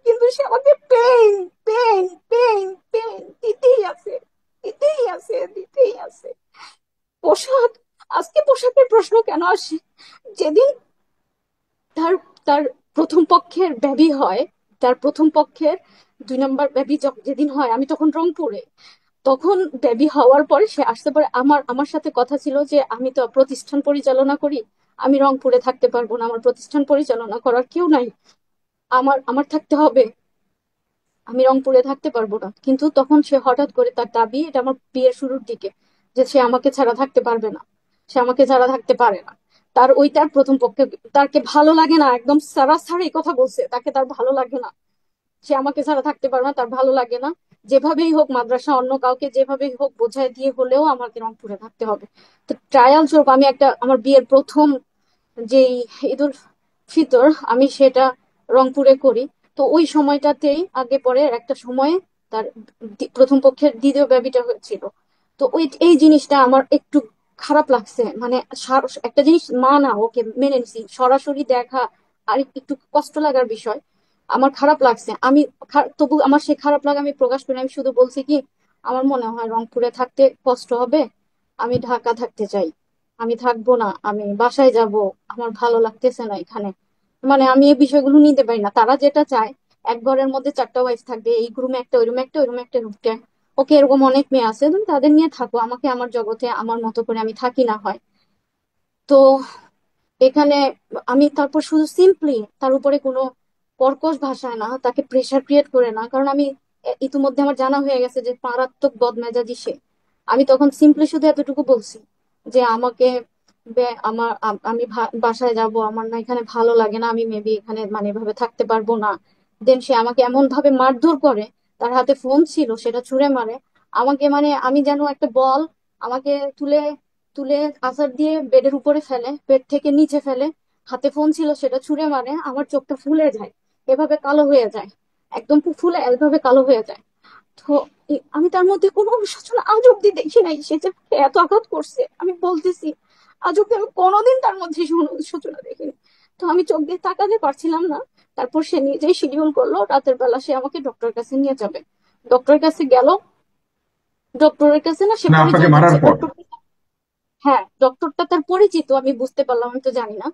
কিন্তু সে আমাকে pen pen pen pen দিতেই আছে, দিতেই আছে, দিতেই আছে। পোশাক, আজকে পোশাকের প্রশ্ন কেন আসে? যেদিন তার তার প্রথম পক্ষের বেবি হয়, তার প্রথম পক্ষের 2 নম্বর বেবি যেদিন হয়, আমি তখন রংপুরে। তখন বেবি হওয়ার পরে সে আসতে পারে, আমার আমার সাথে কথা ছিল যে আমি তো প্রতিষ্ঠান পরিচালনা করি, আমি রংপুরে থাকতে পারবো না, আমার প্রতিষ্ঠান পরিচালনা করার কেউ নাই, আমার আমার থাকতে হবে, আমি রংপুরে থাকতে পারবো না। কিন্তু তখন সে হঠাৎ করে তার দাবি, এটা আমার বিয়ের শুরুর দিকে, যে সে আমাকে ছাড়া থাকতে পারবে না, সে আমাকে ছাড়া থাকতে পারে না। তার প্রথম পক্ষে তাকে ভালো লাগে না, একদম সারাসারি কথা বলছে, তাকে তার ভালো লাগে না, সে আমাকে ছাড়া থাকতে পারবে না, তার ভালো লাগে না। যেভাবেই হোক মাদ্রাসা অন্য কাউকে যেভাবেই হোক বোঝায় দিয়ে হলেও আমাকে রংপুরে থাকতে হবে। তো ট্রায়াল স্বরূপ আমি একটা, আমার বিয়ের প্রথম যেই ঈদুল ফিতর, আমি সেটা রংপুরে করি। তো ওই সময়টাতেই আগে পরে একটা সময়ে তার প্রথম পক্ষের দ্বিতীয় বেবিটা হয়েছিল। তো ওই এই জিনিসটা আমার একটু খারাপ লাগছে, মানে একটা জিনিস মা না, ওকে মেনে নিছি, সরাসরি দেখা আর একটু কষ্ট লাগার বিষয়, আমার খারাপ লাগছে। আমি তবু আমার সেই খারাপ লাগা আমি প্রকাশ করি, আমি শুধু বলছি কি আমার মনে হয় রংপুরে থাকতে কষ্ট হবে, আমি ঢাকা থাকতে চাই, আমি থাকবো না, আমি বাসায় যাব, আমার ভালো লাগতেছে না এখানে। মানে আমি এই বিষয়গুলো নিতে পারি না, তারা যেটা চায় এক ঘরের মধ্যে 4টা ওয়াইফ থাকবে, এই রুমে একটা, ওই রুমে একটা, ওই রুমে একটা, ঢুকতে। ওকে, এরকম অনেক মেয়ে আছে, তুমি তাদের নিয়ে থাকো, আমাকে আমার জগতে আমার মতো করে আমি থাকি না হয়। তো এখানে আমি তারপর শুধু সিম্পলি তার উপরে কোনো কর্কশ ভাষায় না, তাকে প্রেশার ক্রিয়েট করে না, কারণ আমি ইতিমধ্যে আমার জানা হয়ে গেছে যে মারাত্মক বদমেজাজি সে। আমি তখন সিম্পলি শুধু এতটুকু বলছি যে আমাকে আমি বাসায় যাব, আমার না এখানে ভালো লাগে না, আমি মেবি এখানে মানে এভাবে থাকতে পারবো না। দেন সে আমাকে এমন ভাবে মারধর করে, তার হাতে ফোন ছিল সেটা ছুঁড়ে মারে আমাকে, মানে আমি যেন একটা বল, আমাকে তুলে তুলে আছাড় দিয়ে বেডের উপরে ফেলে, বেড থেকে নিচে ফেলে, হাতে ফোন ছিল সেটা ছুঁড়ে মারে, আমার চোখটা ফুলে যায়, এভাবে কালো হয়ে যায়, একদম ফুলে এভাবে কালো হয়ে যায়। তো আমি তার মধ্যে কোনো অনুশোচনা আজ অব্দি দেখি নাই, সে যে এত আঘাত করছে আমি বলতেছি, আজ অব্দি আমি কোনোদিন তার মধ্যে কোনো অনুশোচনা দেখিনি। তো আমি চোখ দিয়ে তাকাতে পারছিলাম না। তারপর সে নিজেই শিডিউল করলো রাতের বেলা সে আমাকে ডক্টরের কাছে নিয়ে যাবে। ডক্টরের কাছে গেল, ডক্টরের কাছে না সে মানে আপনাকে পরিচয় মারার দিচ্ছে পর? ডক্টর। হ্যাঁ, ডক্টরটা তার পরিচিত, আমি বুঝতে পারলাম, আমি তো জানি না।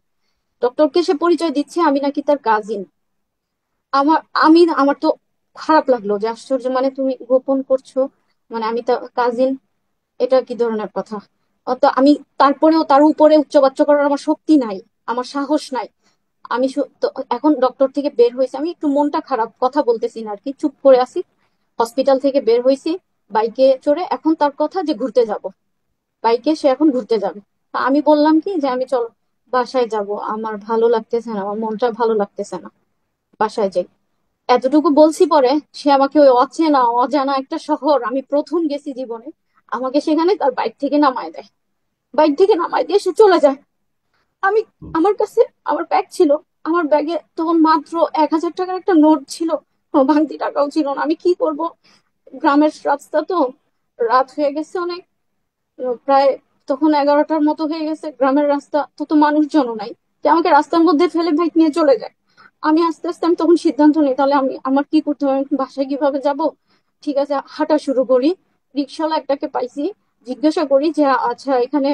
ডক্টরকে সে পরিচয় দিচ্ছে আমি নাকি তার কাজিন। আমার তো খারাপ লাগলো, যে আশ্চর্য, মানে তুমি গোপন করছো, মানে আমি তার কাজিন, এটা কি ধরনের কথা? তো আমি তারপরেও তার উপরে উচ্চবাচ্য করার আমার শক্তি নাই, আমার সাহস নাই। তো এখন ডক্টর থেকে বের হয়েছে, আমি একটু মনটা খারাপ, কথা বলতেছি না আর কি, চুপ করে আছি। হসপিটাল থেকে বের হয়েছি বাইকে চড়ে, এখন তার কথা যে ঘুরতে যাব, বাইকে সে এখন ঘুরতে যাবে। তা আমি বললাম কি যে আমি চলো বাসায় যাব, আমার ভালো লাগতেছে না, আমার মনটা ভালো লাগতেছে না, বাসায় যাই, এতটুকু বলছি। পরে সে আমাকে ওই অচেনা অজানা একটা শহর, আমি প্রথম গেছি জীবনে, আমাকে সেখানে তার বাইক থেকে নামায় দেয়, বাইক থেকে নামায় দিয়ে সে চলে যায়। আমি, আমার কাছে আমার ব্যাগ ছিল, আমার ব্যাগে তখন মাত্র 1,000 টাকার একটা নোট ছিল, কোনো ভাঙতি টাকাও ছিল না। আমি কি করব, গ্রামের রাস্তা তো, রাত হয়ে গেছে অনেক, প্রায় তখন 11টার মতো হয়ে গেছে, গ্রামের রাস্তা তো, তো মানুষজনও নাই যে আমাকে রাস্তার মধ্যে ফেলে বাইক নিয়ে চলে যায়। আমি আস্তে আস্তে আমি তখন সিদ্ধান্ত নিই, তাহলে আমি আমার কি করতে হবে, আমি বাসায় কিভাবে যাব। ঠিক আছে, হাঁটা শুরু করি। রিক্সাওয়ালা একটাকে পাইছি, জিজ্ঞাসা করি যে আচ্ছা এখানে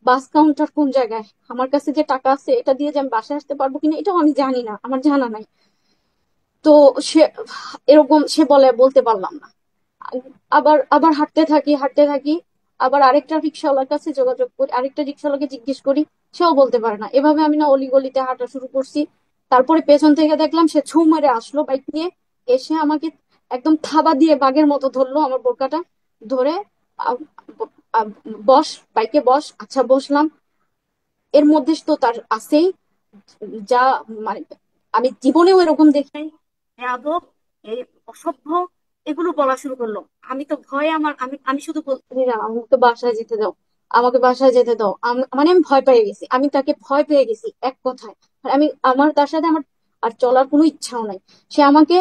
বাস কাউন্টার কোন জায়গায়, আমার কাছে যে টাকা আছে এটা দিয়ে যে আমি বাসায় আসতে পারবো কিনা এটাও আমি জানি না, আমার জানা নাই। তো সে এরকম সে বলতে পারলাম না। আবার আবার হাঁটতে থাকি, আবার আরেকটা রিক্সাওয়ালার কাছে যোগাযোগ করি, আরেকটা রিক্সাওয়ালাকে জিজ্ঞেস করি, সেও বলতে পারে না। এভাবে আমি না অলিগলিতে হাঁটা শুরু করছি। তারপরে পেছন থেকে দেখলাম সে ছু মেরে আসলো বাইক নিয়ে, এসে আমাকে একদম থাবা দিয়ে বাঘের মতো ধরলো আমার বোরকাটা ধরে, আ- আ- বস, বাইকে বস, আচ্ছা বসলাম। এর মধ্যে তো তার আছেই যা, মানে আমি জীবনেও এরকম দেখি নাই, বেয়াদব, এই অসভ্য, এগুলো বলা শুরু করলো। আমি তো ভয়ে আমার, আমি শুধু বলতে না, আমাকে তো বাসায় যেতে দাও, আমাকে বাসায় যেতে দাও, মানে আমি ভয় পেয়ে গেছি, আমি তাকে ভয় পেয়ে গেছি এক কথায়। আর আমার তার সাথে আমার আর চলার কোনো ইচ্ছাও নাই। সে আমাকে